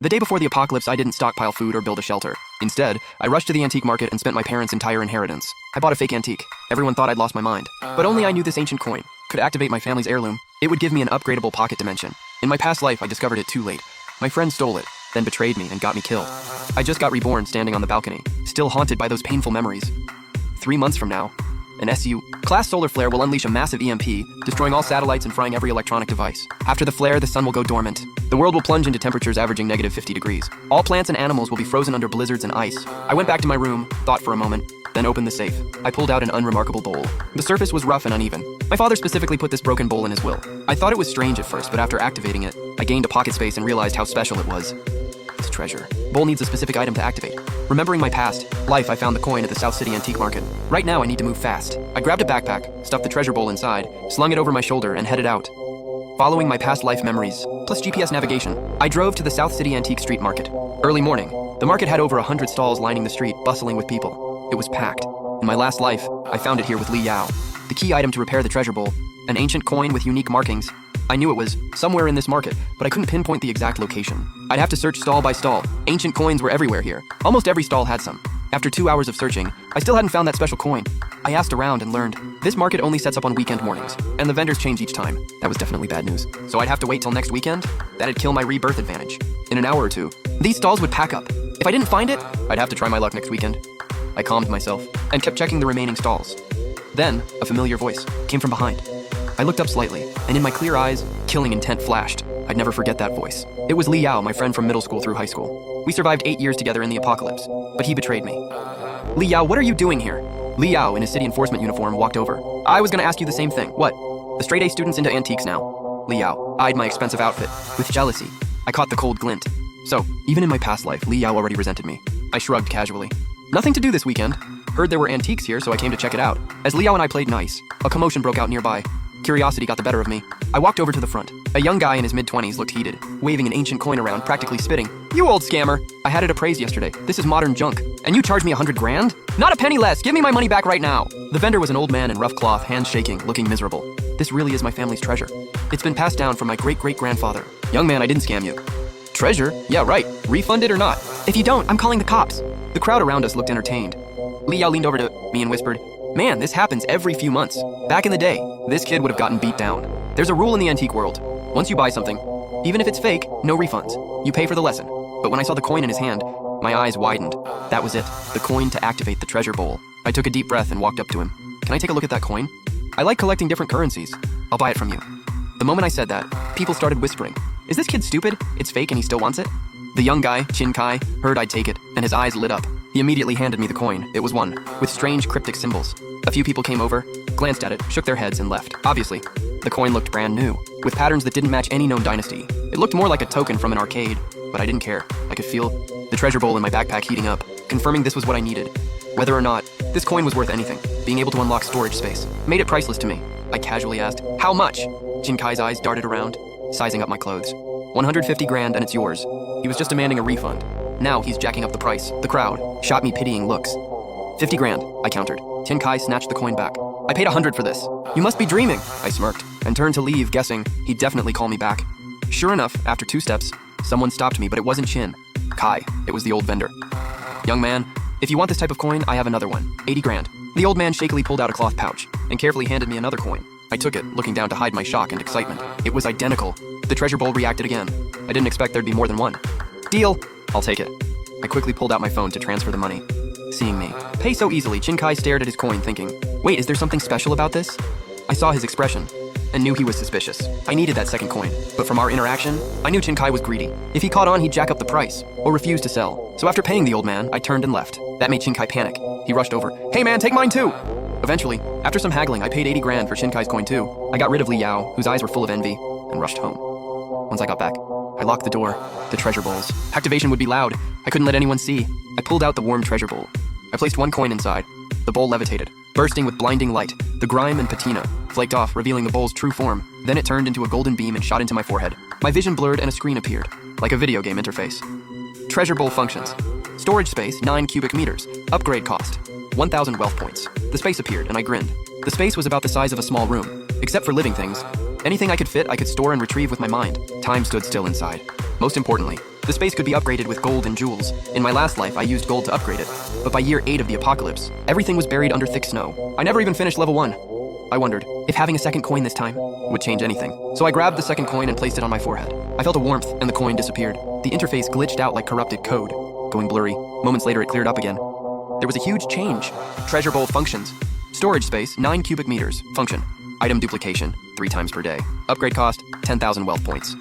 The day before the apocalypse, I didn't stockpile food or build a shelter. Instead, I rushed to the antique market and spent my parents' entire inheritance. I bought a fake antique. Everyone thought I'd lost my mind. But only I knew this ancient coin could activate my family's heirloom. It would give me an upgradable pocket dimension. In my past life, I discovered it too late. My friend stole it, then betrayed me and got me killed. I just got reborn standing on the balcony, still haunted by those painful memories. 3 months from now, an SU-class solar flare will unleash a massive EMP, destroying all satellites and frying every electronic device. After the flare, the sun will go dormant. The world will plunge into temperatures averaging negative 50 degrees. All plants and animals will be frozen under blizzards and ice. I went back to my room, thought for a moment, then opened the safe. I pulled out an unremarkable bowl. The surface was rough and uneven. My father specifically put this broken bowl in his will. I thought it was strange at first, but after activating it, I gained a pocket space and realized how special it was. It's treasure. Bowl needs a specific item to activate. Remembering my past life, I found the coin at the South City Antique Market. Right now, I need to move fast. I grabbed a backpack, stuffed the treasure bowl inside, slung it over my shoulder, and headed out. Following my past life memories, plus GPS navigation, I drove to the South City Antique Street Market. Early morning, the market had over 100 stalls lining the street, bustling with people. It was packed. In my last life, I found it here with Li Yao. The key item to repair the treasure bowl, an ancient coin with unique markings. I knew it was somewhere in this market, but I couldn't pinpoint the exact location. I'd have to search stall by stall. Ancient coins were everywhere here. Almost every stall had some. After 2 hours of searching, I still hadn't found that special coin. I asked around and learned this market only sets up on weekend mornings, and the vendors change each time. That was definitely bad news. So I'd have to wait till next weekend? That'd kill my rebirth advantage. In an hour or two, these stalls would pack up. If I didn't find it, I'd have to try my luck next weekend. I calmed myself and kept checking the remaining stalls. Then, a familiar voice came from behind. I looked up slightly, and in my clear eyes, killing intent flashed. I'd never forget that voice. It was Li Yao, my friend from middle school through high school. We survived 8 years together in the apocalypse, but he betrayed me. Li Yao, what are you doing here? Li Yao, in his city enforcement uniform, walked over. I was gonna ask you the same thing. What? The straight A student's into antiques now. Li Yao eyed my expensive outfit with jealousy. I caught the cold glint. So, even in my past life, Li Yao already resented me. I shrugged casually. Nothing to do this weekend. Heard there were antiques here, so I came to check it out. As Li Yao and I played nice, a commotion broke out nearby. Curiosity got the better of me. I walked over to the front. A young guy in his mid-20s looked heated, waving an ancient coin around, practically spitting. You old scammer! I had it appraised yesterday. This is modern junk. And you charge me 100 grand? Not a penny less! Give me my money back right now! The vendor was an old man in rough cloth, hands shaking, looking miserable. This really is my family's treasure. It's been passed down from my great-great-grandfather. Young man, I didn't scam you. Treasure? Yeah, right. Refund it or not? If you don't, I'm calling the cops. The crowd around us looked entertained. Li Yao leaned over to me and whispered, Man, this happens every few months. Back in the day, this kid would have gotten beat down. There's a rule in the antique world. Once you buy something, even if it's fake, no refunds. You pay for the lesson. But when I saw the coin in his hand, my eyes widened. That was it, the coin to activate the treasure bowl. I took a deep breath and walked up to him. Can I take a look at that coin? I like collecting different currencies. I'll buy it from you. The moment I said that, people started whispering. Is this kid stupid? It's fake and he still wants it? The young guy, Chin Kai, heard I'd take it, and his eyes lit up. He immediately handed me the coin. It was one, with strange cryptic symbols. A few people came over, glanced at it, shook their heads, and left. Obviously, the coin looked brand new, with patterns that didn't match any known dynasty. It looked more like a token from an arcade, but I didn't care. I could feel the treasure bowl in my backpack heating up, confirming this was what I needed. Whether or not, this coin was worth anything. Being able to unlock storage space made it priceless to me. I casually asked, How much? Jin Kai's eyes darted around, sizing up my clothes. 150 grand and it's yours. He was just demanding a refund. Now he's jacking up the price. The crowd shot me pitying looks. 50 grand, I countered. Tin Kai snatched the coin back. I paid 100 for this. You must be dreaming, I smirked, and turned to leave, guessing he'd definitely call me back. Sure enough, after 2 steps, someone stopped me, but it wasn't Chin Kai. It was the old vendor. Young man, if you want this type of coin, I have another one. 80 grand. The old man shakily pulled out a cloth pouch and carefully handed me another coin. I took it, looking down to hide my shock and excitement. It was identical. The treasure bowl reacted again. I didn't expect there'd be more than one. Deal. I'll take it. I quickly pulled out my phone to transfer the money. Seeing me pay so easily, Chin Kai stared at his coin thinking, Wait, is there something special about this? I saw his expression and knew he was suspicious. I needed that second coin, but from our interaction, I knew Chin Kai was greedy. If he caught on, he'd jack up the price or refuse to sell. So after paying the old man, I turned and left. That made Chin Kai panic. He rushed over. Hey man, take mine too! Eventually, after some haggling, I paid 80 grand for Chin Kai's coin too. I got rid of Li Yao, whose eyes were full of envy, and rushed home. Once I got back, I locked the door, the treasure bowls. Activation would be loud. I couldn't let anyone see. I pulled out the warm treasure bowl. I placed one coin inside. The bowl levitated, bursting with blinding light. The grime and patina flaked off, revealing the bowl's true form. Then it turned into a golden beam and shot into my forehead. My vision blurred and a screen appeared, like a video game interface. Treasure bowl functions. Storage space, 9 cubic meters. Upgrade cost, 1,000 wealth points. The space appeared, and I grinned. The space was about the size of a small room, except for living things. Anything I could fit, I could store and retrieve with my mind. Time stood still inside. Most importantly, the space could be upgraded with gold and jewels. In my last life, I used gold to upgrade it. But by year 8 of the apocalypse, everything was buried under thick snow. I never even finished level 1. I wondered if having a second coin this time would change anything. So I grabbed the second coin and placed it on my forehead. I felt a warmth and the coin disappeared. The interface glitched out like corrupted code, going blurry. Moments later, it cleared up again. There was a huge change. Treasure bowl functions. Storage space, 9 cubic meters. Function. Item duplication, 3 times per day. Upgrade cost, 10,000 wealth points.